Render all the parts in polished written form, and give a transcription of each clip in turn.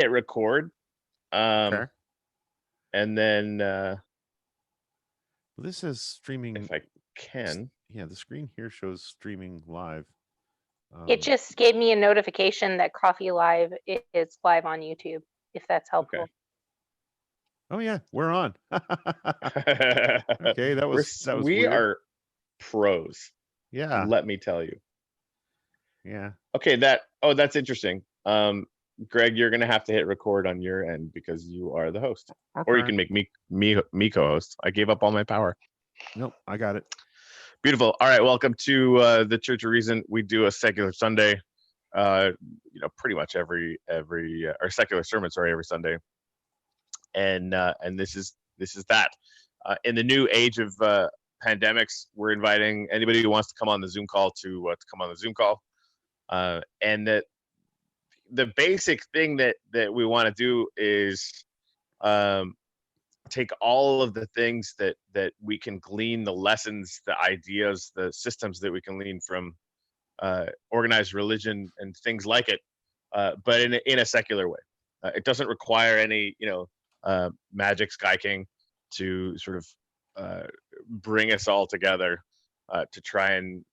hit record. Okay. And then Well, this is streaming. if I can. Yeah, the screen here shows streaming live. It just gave me a notification that Coffee Live is live on YouTube, if that's helpful. Okay. Oh yeah, we're on. Okay, that was we weird. are pros. Yeah. Let me tell you. Yeah. Okay, that's interesting. Greg, you're gonna have to hit record on your end because you are the host. Okay. Or you can make me co-host. I gave up all my power. Nope, I got it. Beautiful. All right, welcome to the Church of Reason. We do a secular Sunday. Pretty much every or secular sermon, sorry, every Sunday. And this is that. In the new age of pandemics, we're inviting anybody who wants to come on the Zoom call to come on the Zoom call. And that the basic thing that we want to do is take all of the things that we can glean, the lessons, the ideas, the systems that we can glean from organized religion and things like it, but in a secular way. It doesn't require any magic Sky King to sort of bring us all together to try and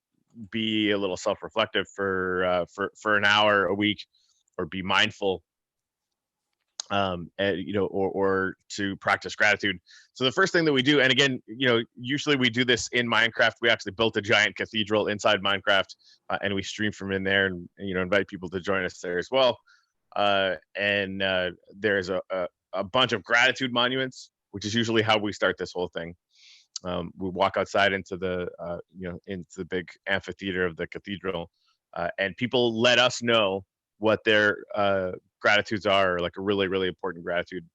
be a little self-reflective for an hour a week, or be mindful, or to practice gratitude. So the first thing that we do, and again, usually we do this in Minecraft. We actually built a giant cathedral inside Minecraft, and we stream from in there, and invite people to join us there as well. And there's a bunch of gratitude monuments, which is usually how we start this whole thing. We walk outside into the into the big amphitheater of the cathedral, and people let us know what their gratitudes are, or like a really, really important gratitude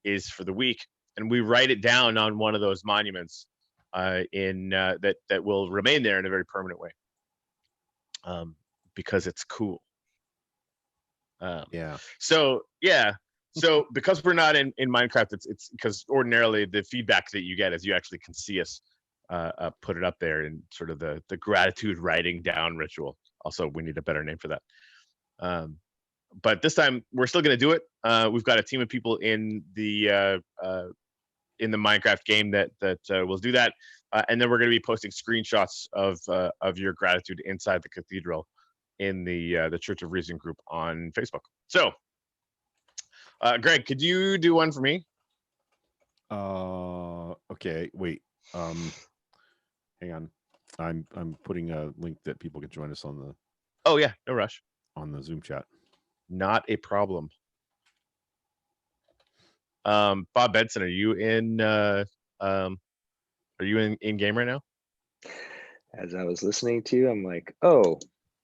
is for the week, and we write it down on one of those monuments that will remain there in a very permanent way, because it's cool. Yeah. So because we're not in Minecraft, it's because ordinarily the feedback that you get is you actually can see us put it up there in sort of the gratitude writing down ritual. Also, we need a better name for that. But this time we're still going to do it. We've got a team of people in the Minecraft game that will do that, and then we're going to be posting screenshots of your gratitude inside the cathedral in the Church of Reason group on Facebook. So, Greg, could you do one for me? Okay. Wait. Hang on. I'm putting a link that people can join us on the. Oh yeah, no rush. On the Zoom chat. Not a problem. Bob Benson, are you in game right now? As I was listening to you, I'm like, oh,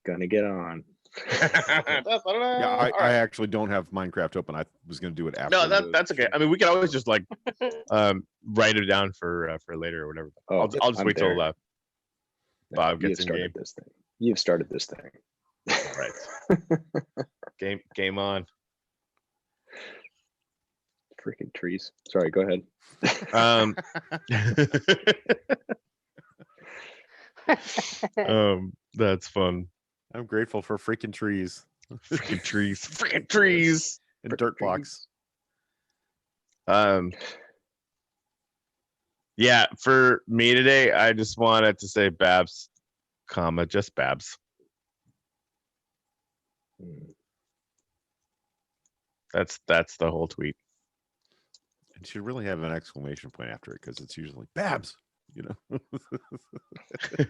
gonna get on. Yeah, I actually don't have Minecraft open. I was going to do it after. No, that's okay. I mean, we can always just like write it down for later or whatever. Oh, I'll just wait till Bob gets in game. This thing. You've started this thing. Right. Game on. Freaking trees. Sorry, go ahead. That's fun. I'm grateful for freaking trees. Freaking trees. Freaking trees. And dirt blocks. Yeah, for me today, I just wanted to say Babs, just Babs. That's the whole tweet. And should really have an exclamation point after it, because it's usually Babs,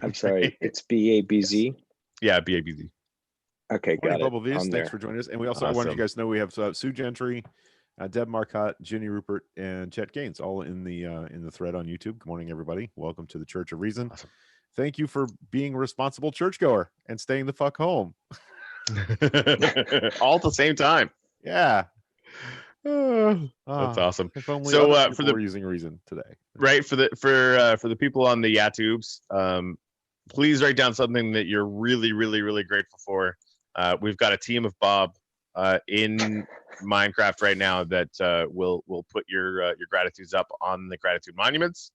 I'm sorry, it's BABZ. Yeah, BABZ. Okay, got Bubble it. Viz, thanks for joining us. And we also wanted you guys to know we have Sue Gentry, Deb Marcotte, Ginny Rupert, and Chet Gaines all in the thread on YouTube. Good morning, everybody. Welcome to the Church of Reason. Awesome. Thank you for being a responsible churchgoer and staying the fuck home. All at the same time. Yeah. That's awesome. If only so for the using Reason today, right, for the people on the YouTubes, please write down something that you're really, really, really grateful for. We've got a team of Bob in Minecraft right now that will put your gratitudes up on the gratitude monuments.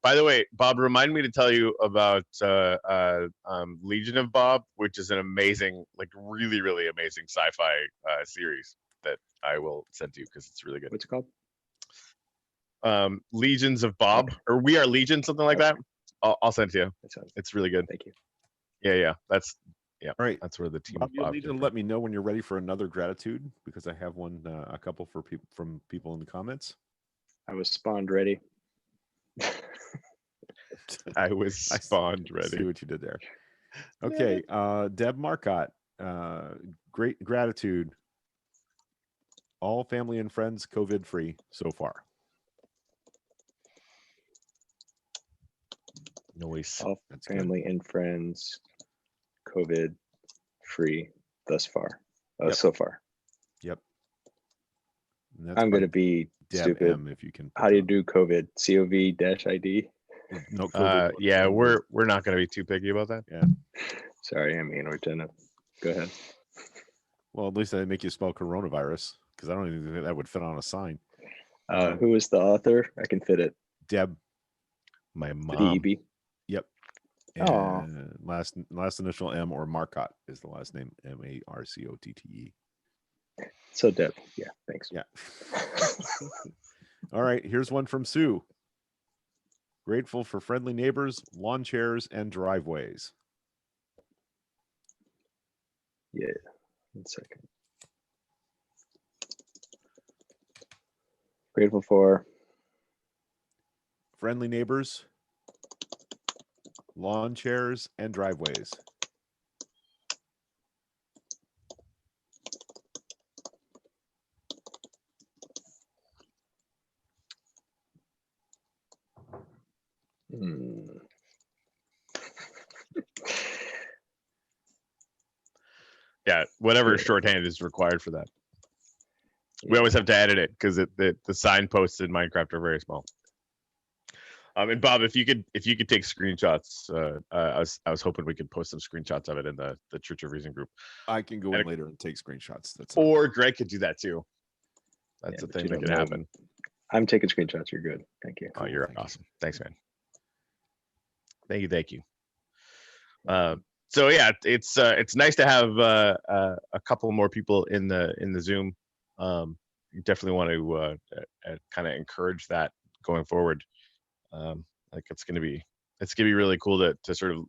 By the way, Bob, remind me to tell you about Legion of Bob, which is an amazing, like really, really amazing sci-fi series that I will send to you because it's really good. What's it called? Legions of Bob, or We Are Legion, something like that. I'll send it to you. It's really good. Thank you. Yeah. That's All right. That's where the team. Bob, of you'll Bob need to came let me know when you're ready for another gratitude because I have one, a couple for people from people in the comments. I was spawned ready. I was spawned See ready. what you did there. Okay, Deb Marcotte, great gratitude. All family and friends COVID free so far. Noise. All That's good. family and friends, COVID free thus far. Yep. So far. Yep. And that's I'm by going to be Deb stupid. M, if you can. How do you do COVID? COVID-ID? No COVID. Yeah, we're not going to be too picky about that. Yeah. Sorry, I mean, go ahead. Well, at least they make you spell coronavirus because I don't even think that would fit on a sign. Who is the author? I can fit it. Deb. My mom. DEB. Yep. Aw. And last initial M or Marcotte is the last name. Marcotte. So Deb. Yeah, thanks. Yeah. All right. Here's one from Sue. Grateful for friendly neighbors, lawn chairs, and driveways. Yeah. 1 second. Grateful for Friendly neighbors, lawn chairs, and driveways. Yeah, whatever Yeah. shorthand is required for that. We always have to edit it because the signposts in Minecraft are very small. And Bob, if you could take screenshots, I was hoping we could post some screenshots of it in the Church of Reason group. I can go in later and take screenshots. That's or Greg could do that too. That's Yeah, the but thing you that don't can know. happen. I'm taking screenshots. You're good. Thank you. Oh, you're Thank you. awesome. Thanks, man. Thank you. So yeah, it's nice to have a couple more people in the Zoom. You definitely want to kind of encourage that going forward. Like it's gonna be really cool to sort of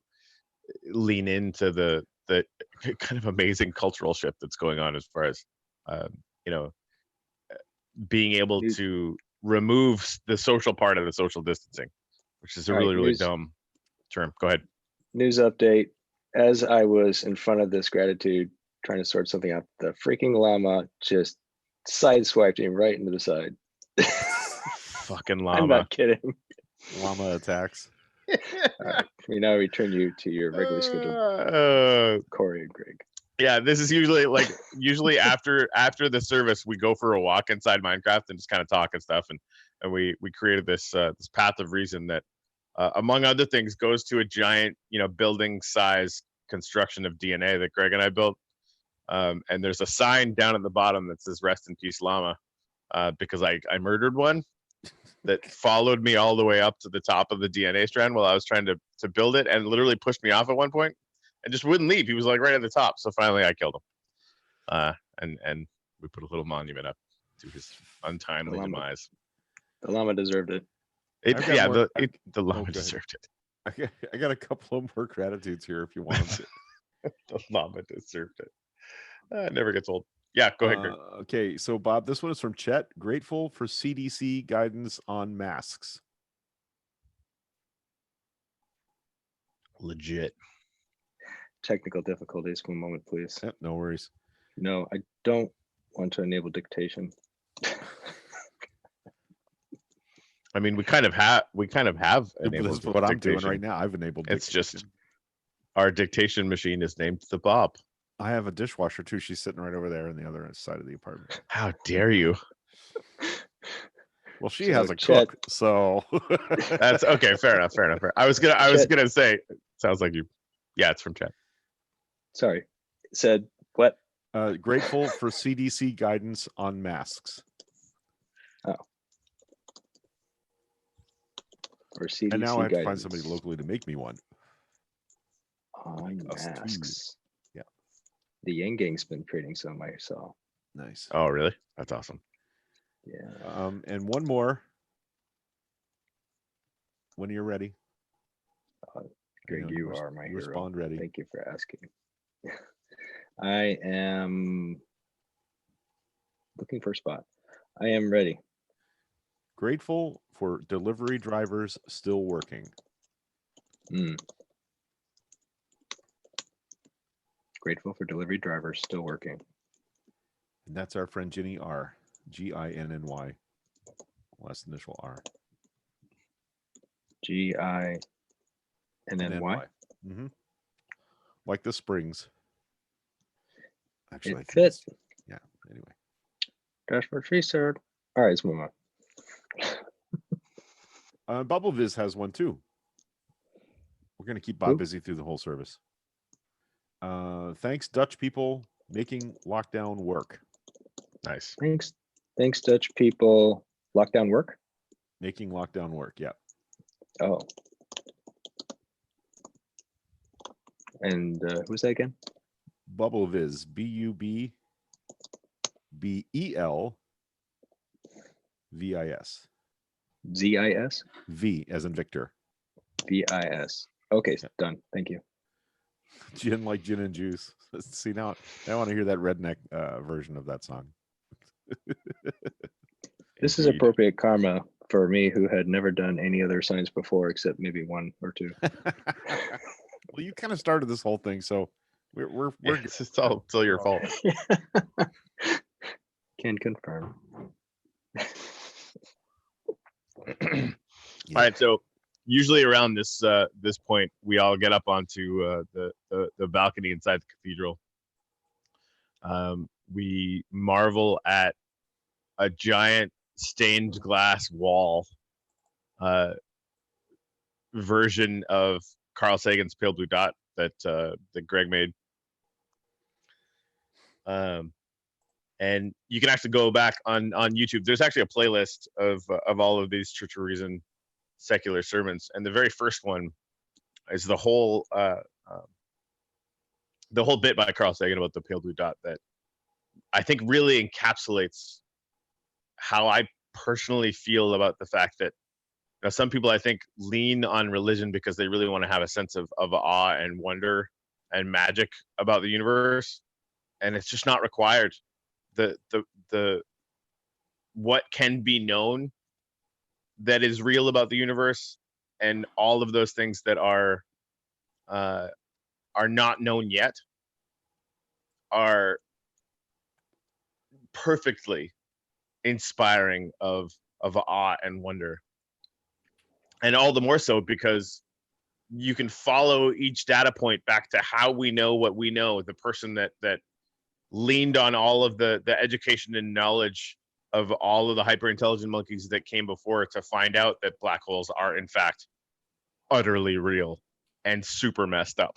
lean into the kind of amazing cultural shift that's going on as far as being able to remove the social part of the social distancing, which is a really dumb term. Go ahead. News update. As I was in front of this gratitude trying to sort something out, the freaking llama just sideswiped him right into the side. Fucking llama. I'm not kidding. Llama attacks. All right. We now return you to your regularly scheduled Corey and Greg. Yeah, this is usually after the service, we go for a walk inside Minecraft and just kind of talk and stuff, and we created this path of reason that, among other things, goes to a giant building size construction of DNA that Greg and I built, and there's a sign down at the bottom that says "Rest in Peace, Llama," because I murdered one that followed me all the way up to the top of the DNA strand while I was trying to build it, and literally pushed me off at one point and just wouldn't leave. He was like right at the top. So finally I killed him. And we put a little monument up to his untimely demise. The llama deserved it. The llama deserved it. I got a couple of more gratitudes here if you want them. The llama deserved it. It never gets old. Yeah, go ahead, Greg. Okay, so Bob, this one is from Chet. Grateful for CDC guidance on masks. Legit. Technical difficulties. One moment, please. Yep, no worries. No, I don't want to enable dictation. I mean, we kind of have This is what I'm doing right now. I've enabled It's dictation. just our dictation machine is named the Bob. I have a dishwasher too. She's sitting right over there on the other side of the apartment. How dare you? Well, she So has a Chet- cook, so That's okay. Fair enough. I was gonna say, sounds like you. Yeah, it's from Chet. Sorry. Said what? grateful for CDC guidance on masks. or CDC And now I have to find guidance. somebody locally to make me one. On Us too. masks. Yeah. The Yang Gang's been creating some I saw. Nice. Oh, really? That's awesome. Yeah. And one more. When you're ready. Greg, you are my hero. Respond ready. Thank you for asking. I am looking for a spot. I am ready. Grateful for delivery drivers still working. Grateful for delivery drivers still working. And that's our friend Ginny R. Ginny. Last initial R. GINNY. Mm-hmm. Like the Springs. Actually, It fits. Yeah. Anyway. Dashboard featured. All right, let's move on. Bubble Viz has one too. We're going to keep Bob busy through the whole service. Thanks, Dutch people, making lockdown work. Nice. Thanks, Dutch people. Lockdown work? Making lockdown work, yeah. Oh. And who's that again? Bubble Viz, BUBBELVIS. ZIS? V as in Victor. VIS. Okay, done. Thank you. Gin like gin and juice. See, now I want to hear that redneck version of that song. This is appropriate karma for me, who had never done any other signs before except maybe one or two. Well, you kind of started this whole thing, so we're it's all your fault. Can confirm. All right, so usually around this this point, we all get up onto the balcony inside the cathedral. We marvel at a giant stained glass wall version of Carl Sagan's Pale Blue Dot that Greg made. And you can actually go back on YouTube. There's actually a playlist of all of these Church of Reason secular sermons, and the very first one is the whole bit by Carl Sagan about the Pale Blue Dot that I think really encapsulates how I personally feel about the fact that some people, I think, lean on religion because they really want to have a sense of awe and wonder and magic about the universe, and it's just not required. The what can be known that is real about the universe, and all of those things that are not known yet, are perfectly inspiring of awe and wonder. And all the more so because you can follow each data point back to how we know what we know, the person that leaned on all of the education and knowledge of all of the hyper intelligent monkeys that came before to find out that black holes are in fact utterly real and super messed up.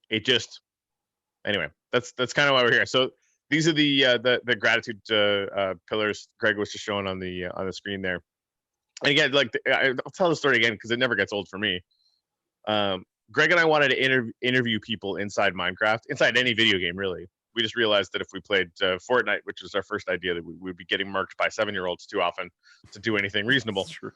It just, anyway, that's kind of why we're here. So these are the gratitude pillars Greg was just showing on the screen there. And again, like I'll tell the story again because it never gets old for me. Greg and I wanted to interview people inside Minecraft, inside any video game, really. We just realized that if we played Fortnite, which was our first idea, that we would be getting murked by 7-year-olds too often to do anything reasonable. It's true.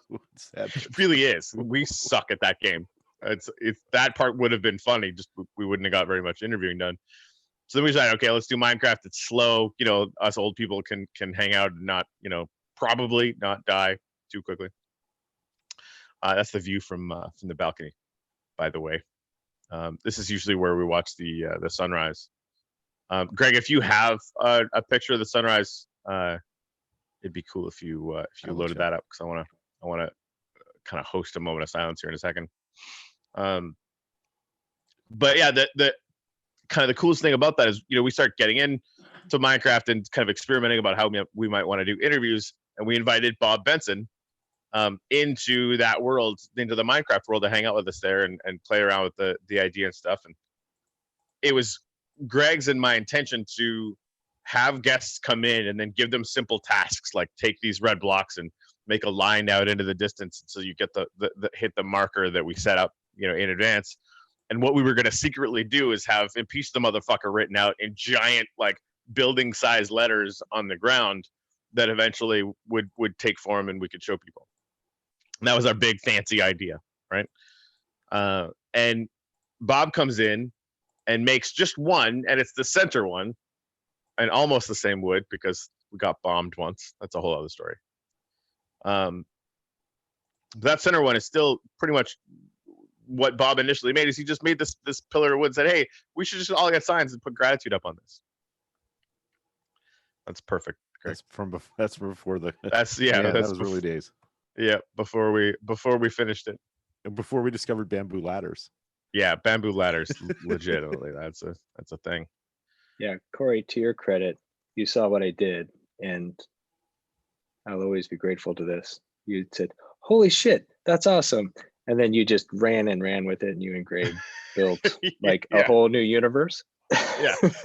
It really is. We suck at that game. It's that part would have been funny, just we wouldn't have got very much interviewing done. So then we decided, okay, let's do Minecraft. It's slow. Us old people can hang out and not, probably not die too quickly. That's the view from the balcony, by the way. This is usually where we watch the sunrise. Greg, if you have a picture of the sunrise, it'd be cool if you loaded that up, because I want to kind of host a moment of silence here in a second. But yeah, the kind of the coolest thing about that is, we start getting into Minecraft and kind of experimenting about how we might want to do interviews, and we invited Bob Benson into that world, into the Minecraft world, to hang out with us there and play around with the idea and stuff. And it was Greg's and my intention to have guests come in and then give them simple tasks like take these red blocks and make a line out into the distance so you get the hit the marker that we set up, you know, in advance. And what we were going to secretly do is have impeach the motherfucker written out in giant, like, building size letters on the ground that eventually would take form and we could show people. And that was our big fancy idea, right? And Bob comes in and makes just one, and it's the center one, and almost the same wood because we got bombed once. That's a whole other story. That center one is still pretty much what Bob initially made. Is he just made this pillar of wood and said, hey, we should just all get signs and put gratitude up on this. That's perfect. That's before the that's that was early days. Yeah, before we finished it. And before we discovered bamboo ladders. Yeah, bamboo ladders, legitimately. That's a thing. Yeah, Corey, to your credit, you saw what I did, and I'll always be grateful to this. You said, holy shit, that's awesome. And then you just ran with it, and you and Greg built like a whole new universe.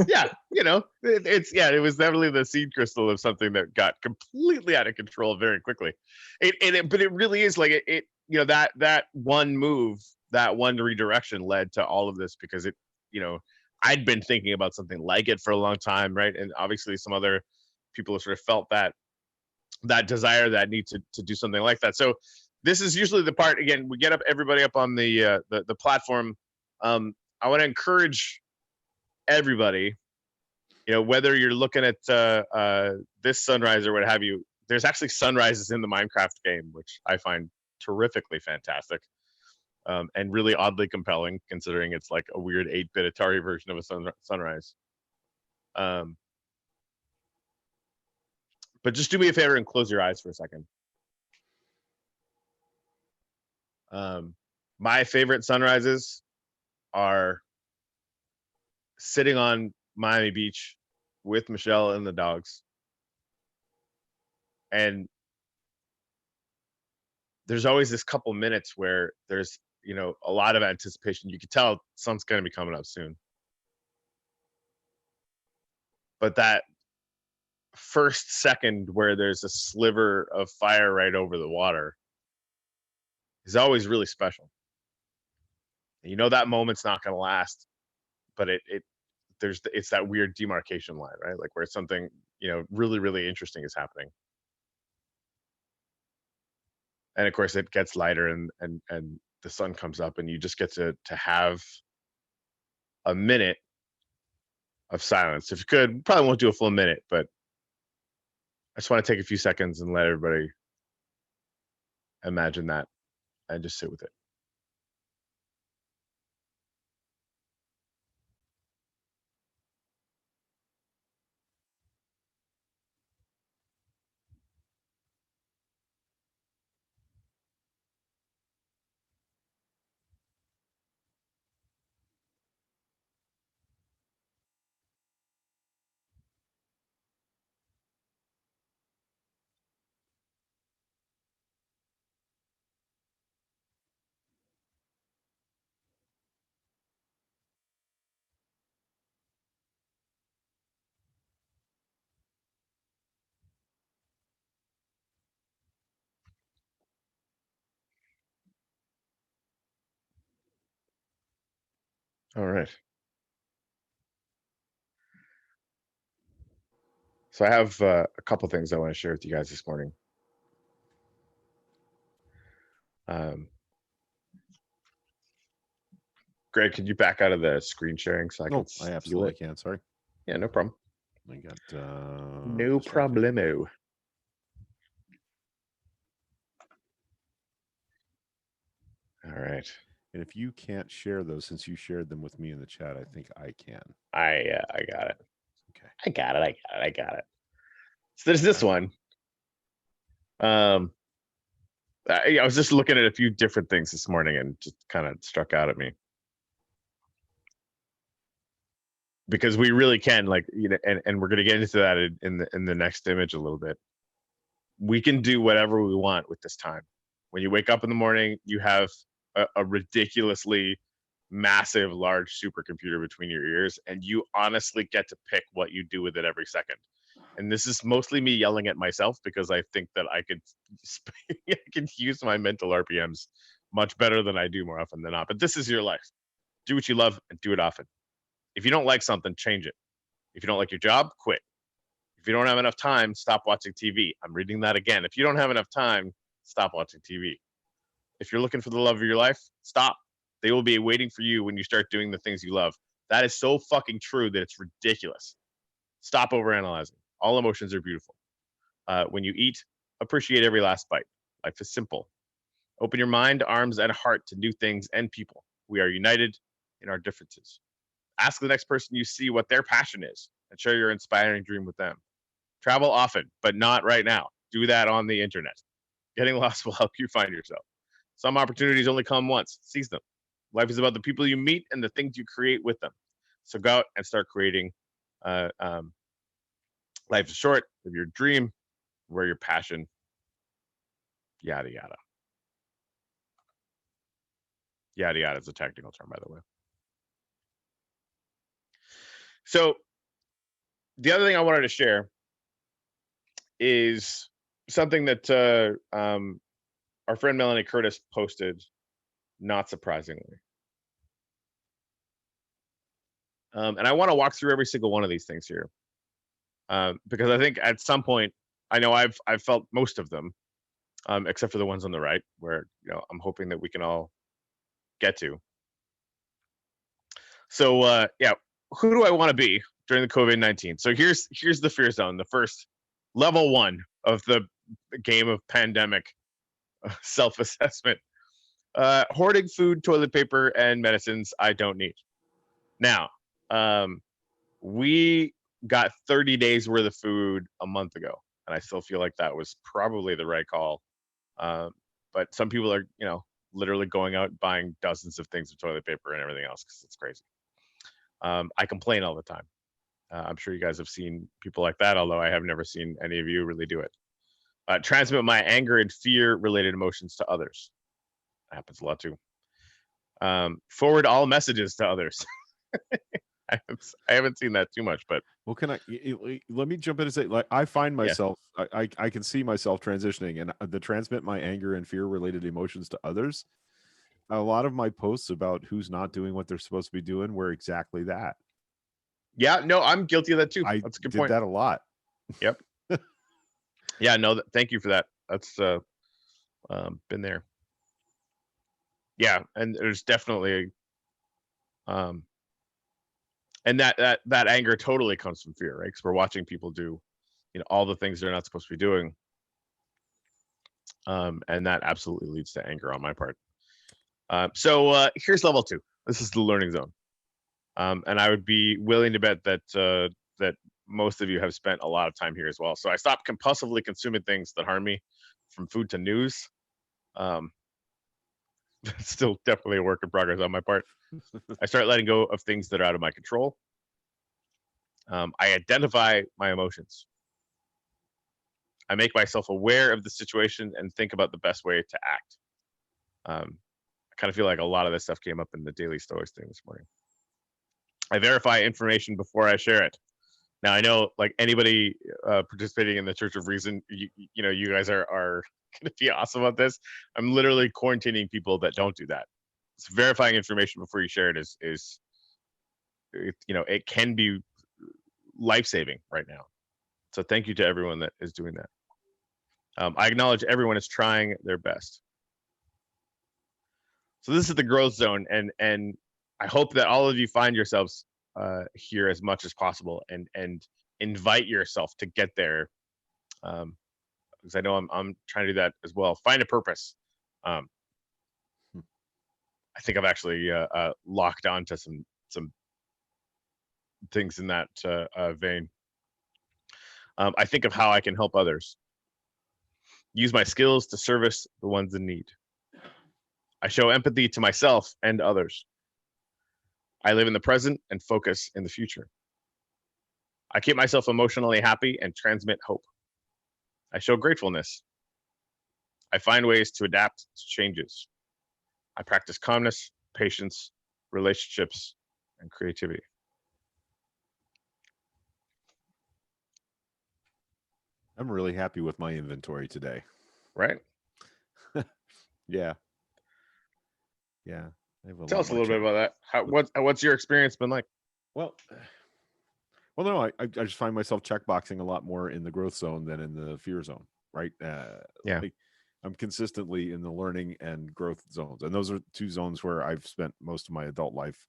yeah, you know, it was definitely the seed crystal of something that got completely out of control very quickly. But it really is like it you know, that one move, that one redirection led to all of this, because it, you know, I'd been thinking about something like it for a long time, right? And obviously some other people have sort of felt that desire, that need to do something like that. So this is usually the part, again, we get everybody up on the platform. I want to encourage everybody, you know, whether you're looking at this sunrise or what have you, there's actually sunrises in the Minecraft game, which I find terrifically fantastic, and really oddly compelling, considering it's like a weird 8-bit Atari version of a sunrise. But just do me a favor and close your eyes for a second. My favorite sunrises are sitting on Miami Beach with Michelle and the dogs. And there's always this couple minutes where there's, you know, a lot of anticipation. You can tell sun's going to be coming up soon. But that first second where there's a sliver of fire right over the water is always really special. You know that moment's not going to last, but it's that weird demarcation line, right? Like where something, you know, really, really interesting is happening. And of course it gets lighter and the sun comes up, and you just get to have a minute of silence. If you could, probably won't do a full minute, but I just want to take a few seconds and let everybody imagine that and just sit with it. All right. So I have a couple things I want to share with you guys this morning. Greg, could you back out of the screen sharing so I can? I absolutely can. Sorry. Yeah, no problem. I got no problemo. All right. And if you can't share those, since you shared them with me in the chat, I think I can. I got it. Okay. I got it. So there's this one. I was just looking at a few different things this morning and just kind of struck out at me. Because we really can, like, you know, and we're going to get into that in the next image a little bit. We can do whatever we want with this time. When you wake up in the morning, you have a ridiculously massive, large supercomputer between your ears, and you honestly get to pick what you do with it every second. and this is mostly me yelling at myself because I think that I could I can use my mental RPMs much better than I do more often than not. But this is your life. Do what you love and do it often. If you don't like something, change it. If you don't like your job, quit. If you don't have enough time, stop watching TV. I'm reading that again. If you don't have enough time, stop watching TV. If you're looking for the love of your life, stop. They will be waiting for you when you start doing the things you love. That is so fucking true that it's ridiculous. Stop overanalyzing. All emotions are beautiful. When you eat, appreciate every last bite. Life is simple. Open your mind, arms, and heart to new things and people. We are united in our differences. Ask the next person you see what their passion is and share your inspiring dream with them. Travel often, but not right now. Do that on the internet. Getting lost will help you find yourself. Some opportunities only come once. Seize them. Life is about the people you meet and the things you create with them. So go out and start creating. Life is short. Live your dream. Wear your passion. Yada, yada. Yada, yada is a technical term, by the way. So the other thing I wanted to share is something that our friend Melanie Curtis posted, not surprisingly. And I want to walk through every single one of these things here, because I think at some point, I know I've felt most of them, except for the ones on the right, where I'm hoping that we can all get to. So yeah, who do I want to be during the COVID-19? So here's the fear zone, the first level 1 of the game of pandemic self-assessment. Hoarding food, toilet paper, and medicines I don't need. Now, we got 30 days worth of food a month ago, and I still feel like that was probably the right call. But some people are, literally going out and buying dozens of things of toilet paper and everything else because it's crazy. I complain all the time. I'm sure you guys have seen people like that, although I have never seen any of you really do it. Transmit my anger and fear related emotions to others. That happens a lot too. Forward all messages to others. I haven't seen that too much, but well, let me jump in and say, like, I find myself, I can see myself transitioning, and the transmit my anger and fear related emotions to others. A lot of my posts about who's not doing what they're supposed to be doing were exactly that. Yeah, no, I'm guilty of that too. That's a good point. I did that a lot. Yep. Yeah, no, thank you for that. That's been there. Yeah, and there's definitely and that anger totally comes from fear, right? Because we're watching people do, all the things they're not supposed to be doing, and that absolutely leads to anger on my part. So here's level 2. This is the learning zone, and I would be willing to bet that that most of you have spent a lot of time here as well. So I stopped compulsively consuming things that harm me, from food to news. Still definitely a work in progress on my part. I start letting go of things that are out of my control. I identify my emotions. I make myself aware of the situation and think about the best way to act. I kind of feel like a lot of this stuff came up in the Daily Stoics thing this morning. I verify information before I share it. Now, I know, like, anybody participating in the Church of Reason, you guys are going to be awesome at this. I'm literally quarantining people that don't do that. So verifying information before you share it is it can be life-saving right now. So thank you to everyone that is doing that. I acknowledge everyone is trying their best. So this is the growth zone, and I hope that all of you find yourselves here as much as possible, and invite yourself to get there, because I know I'm trying to do that as well. Find a purpose. I think I've actually locked onto some things in that vein. I think of how I can help others. Use my skills to service the ones in need. I show empathy to myself and others. I live in the present and focus in the future. I keep myself emotionally happy and transmit hope. I show gratefulness. I find ways to adapt to changes. I practice calmness, patience, relationships, and creativity. I'm really happy with my inventory today. Right. Yeah. Yeah. I have Tell lot us a more little bit about that. What's your experience been like? Well, no, I just find myself checkboxing a lot more in the growth zone than in the fear zone, right? Yeah. Like, I'm consistently in the learning and growth zones, and those are two zones where I've spent most of my adult life,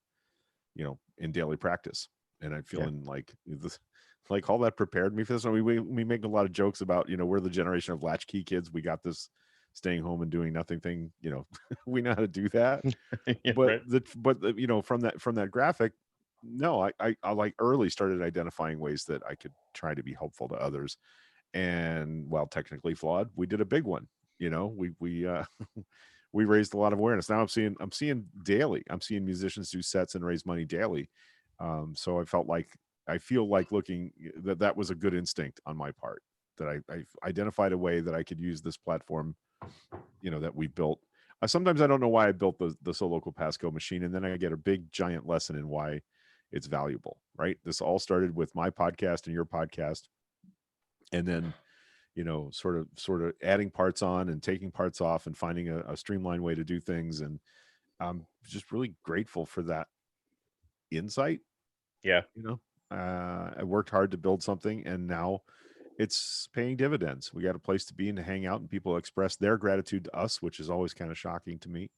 in daily practice. And I'm feeling like this, like all that prepared me for this. And we make a lot of jokes about, we're the generation of latchkey kids. We got this staying home and doing nothing thing. We know how to do that. Yeah, But right. from that graphic, no, I like early started identifying ways that I could try to be helpful to others. And while technically flawed, we did a big one. We we raised a lot of awareness. Now I'm seeing daily. I'm seeing musicians do sets and raise money daily. So I feel like looking that was a good instinct on my part, that I identified a way that I could use this platform, that we built. Sometimes I don't know why I built the So Local Passcode machine, and then I get a big giant lesson in why it's valuable. Right? This all started with my podcast and your podcast, and then sort of adding parts on and taking parts off and finding a streamlined way to do things. And I'm just really grateful for that insight. Yeah. I worked hard to build something, and now it's paying dividends. We got a place to be and to hang out, and people express their gratitude to us, which is always kind of shocking to me.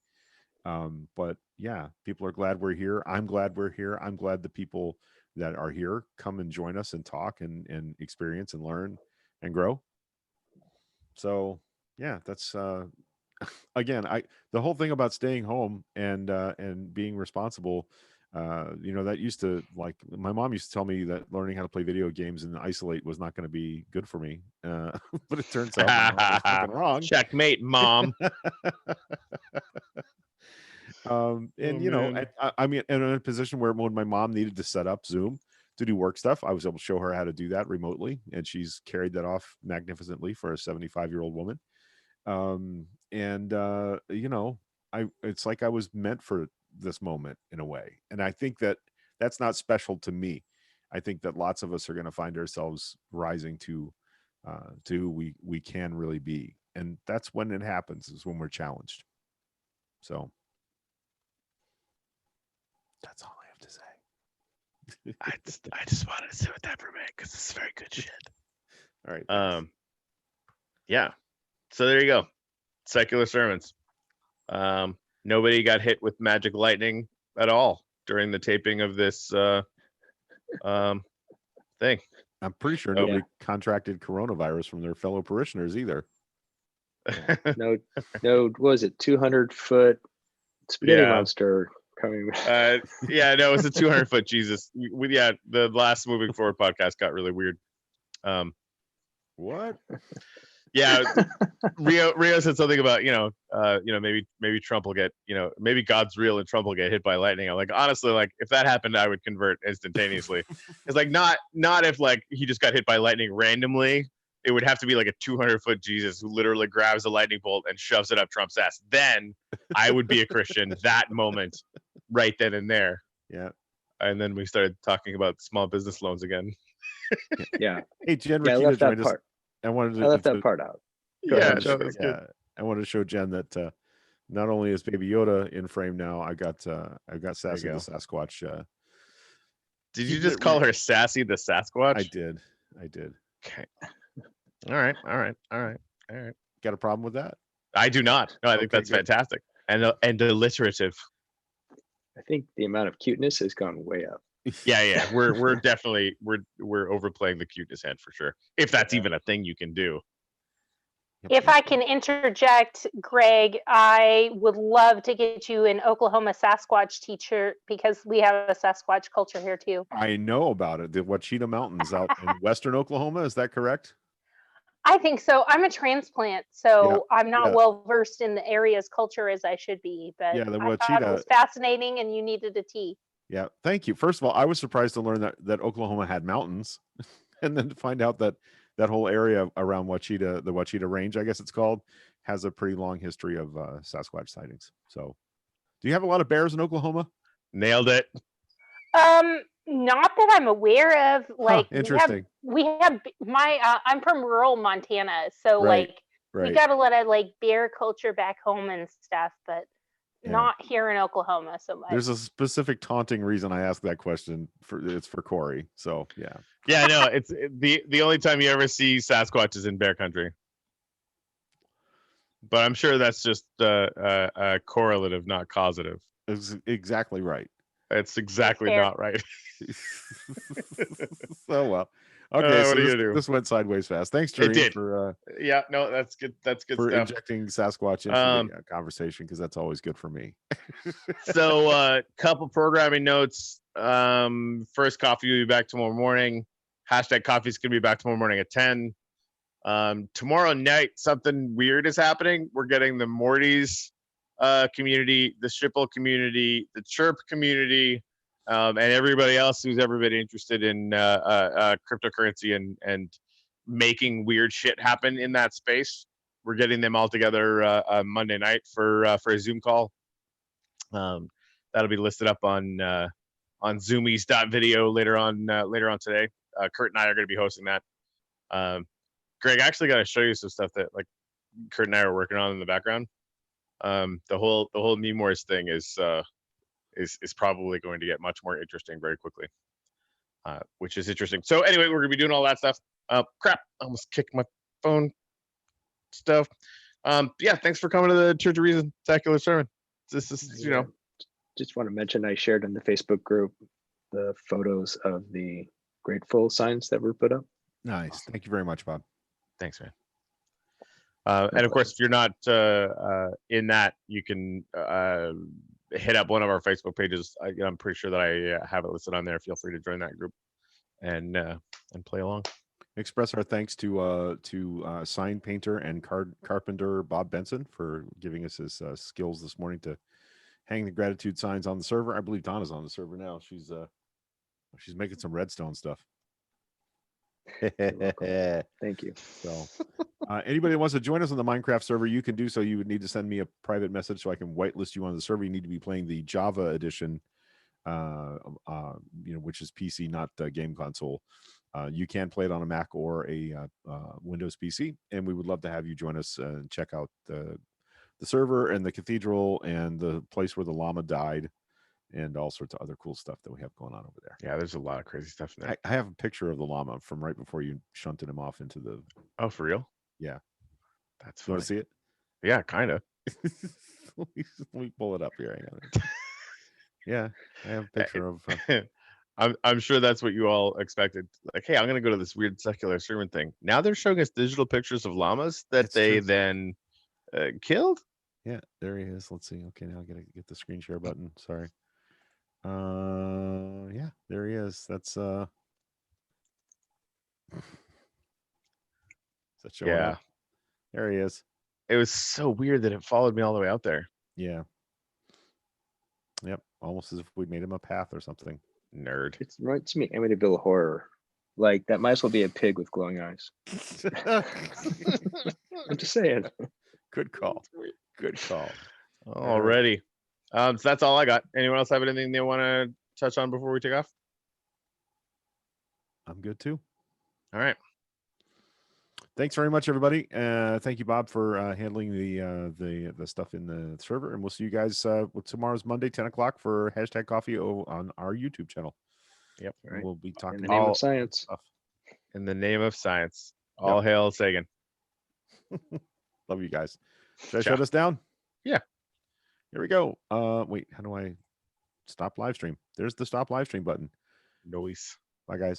But yeah, people are glad we're here. I'm glad we're here. I'm glad the people that are here come and join us and talk and experience and learn and grow. So yeah, that's again, the whole thing about staying home and being responsible, that used to, like, my mom used to tell me that learning how to play video games and isolate was not going to be good for me. But it turns out my mom was fucking wrong. Checkmate, Mom. And I mean, in a position where when my mom needed to set up Zoom to do work stuff, I was able to show her how to do that remotely, and she's carried that off magnificently for a 75-year-old woman. It's like I was meant for this moment in a way. And I think that that's not special to me. I think that lots of us are going to find ourselves rising to who we can really be. And that's when it happens, is when we're challenged. So that's all I have to say. I just wanted to sit with that for a minute because it's very good shit. All right. Yeah. So there you go. Secular sermons. Nobody got hit with magic lightning at all during the taping of this thing. I'm pretty sure nobody contracted coronavirus from their fellow parishioners either. No, what was it? 200-foot spaghetti monster coming. No, it was a 200-foot Jesus. The last Moving Forward podcast got really weird. What? Yeah, Rio said something about maybe Trump will get maybe God's real and Trump will get hit by lightning. I'm like, honestly, like if that happened, I would convert instantaneously. It's like not if like he just got hit by lightning randomly. It would have to be like a 200-foot Jesus who literally grabs a lightning bolt and shoves it up Trump's ass. Then I would be a Christian that moment, right then and there. Yeah. And then we started talking about small business loans again. Yeah. Hey, Jen, I left that part. I left that part out. I wanted to show Jen that not only is Baby Yoda in frame now, I've got Sassy the Sasquatch. Did you just call her Sassy the Sasquatch? I did. Okay. All right. Got a problem with that? I do not. No, I think that's fantastic and alliterative. I think the amount of cuteness has gone way up. Yeah. We're definitely we're overplaying the cuteness hand for sure. If that's even a thing you can do. If I can interject, Greg, I would love to get you an Oklahoma Sasquatch teacher because we have a Sasquatch culture here too. I know about it. The Ouachita Mountains out in western Oklahoma. Is that correct? I think so. I'm a transplant, so I'm not well versed in the area's culture as I should be. But the I thought it was fascinating, and you needed a tea. Yeah, thank you. First of all, I was surprised to learn that Oklahoma had mountains, and then to find out that whole area around Ouachita, the Ouachita Range, I guess it's called, has a pretty long history of Sasquatch sightings. So, do you have a lot of bears in Oklahoma? Nailed it. Not that I'm aware of. Like interesting. we have my. I'm from rural Montana, so Right, like right. we got a lot of like bear culture back home and stuff, but Yeah. not here in Oklahoma so much. There's a specific taunting reason I asked that question. It's for Corey. So yeah. Yeah, no, it's the only time you ever see Sasquatch is in bear country. But I'm sure that's just correlative, not causative. Exactly right. It's exactly Fair. not right. So well. Okay, what so are you gonna do? this went sideways fast. Thanks, It Jerry, did. for Yeah, no, that's good. That's good for stuff. injecting Sasquatch into the conversation, because that's always good for me. So, couple programming notes. First coffee will be back tomorrow morning. Hashtag coffee is gonna be back tomorrow morning at 10. Tomorrow night, something weird is happening. We're getting the Morty's community, the Shipple community, the Chirp community, and everybody else who's ever been interested in cryptocurrency and making weird shit happen in that space. We're getting them all together Monday night for a Zoom call. That'll be listed up on Zoomies.video later on today. Kurt and I are going to be hosting that. Greg, I actually got to show you some stuff that like Kurt and I are working on in the background. The whole Meme Wars thing is probably going to get much more interesting very quickly, which is interesting. So anyway, we're gonna be doing all that stuff. Crap, I almost kicked my phone stuff. Yeah, thanks for coming to the Church of Reason Secular Sermon. This is, Just want to mention I shared in the Facebook group the photos of the grateful signs that were put up. Nice. Thank you very much, Bob. Thanks, man. And of course, if you're not in that, you can hit up one of our Facebook pages. I'm pretty sure that I have it listed on there. Feel free to join that group and play along. Express our thanks to sign painter and carpenter Bob Benson for giving us his skills this morning to hang the gratitude signs on the server. I believe Donna's on the server now. She's making some redstone stuff. Thank you. So anybody that wants to join us on the Minecraft server, you can do so. You would need to send me a private message so I can whitelist you on the server. You need to be playing the Java edition, which is PC, not game console. You can play it on a Mac or a Windows PC, and we would love to have you join us and check out the server and the cathedral and the place where the llama died, and all sorts of other cool stuff that we have going on over there. Yeah, there's a lot of crazy stuff in there. I have a picture of the llama from right before you shunted him off into the. Oh, for real? Yeah. That's You funny. want to see it? Yeah, kind of. Let me pull it up here. Hang on. Yeah, I have a picture of. I'm sure that's what you all expected. Like, hey, I'm gonna go to this weird secular sermon thing. Now they're showing us digital pictures of llamas that It's they true. then killed. Yeah, there he is. Let's see. Okay, now I gotta get the screen share button. Sorry. Yeah, there he is. That's is that showing Yeah, up? There he is. it was so weird that it followed me all the way out there. Yeah. Yep. Almost as if we made him a path or something. Nerd. It's right to me Amityville Horror. Like that might as well be a pig with glowing eyes. I'm just saying. Good call. Good call. Already. So that's all I got. Anyone else have anything they want to touch on before we take off? I'm good too. All right. Thanks very much, everybody. Thank you, Bob, for handling the stuff in the server, and we'll see you guys with tomorrow's Monday, 10 o'clock for hashtag coffee on our YouTube channel. Yep. Right. We'll be In talking the name all- of science. stuff. In the name of science. All hail Sagan. Love you guys. Should I Ciao. shut us down? Yeah. Here we go. Wait, how do I stop live stream? There's the stop live stream button. Noise. Bye, guys.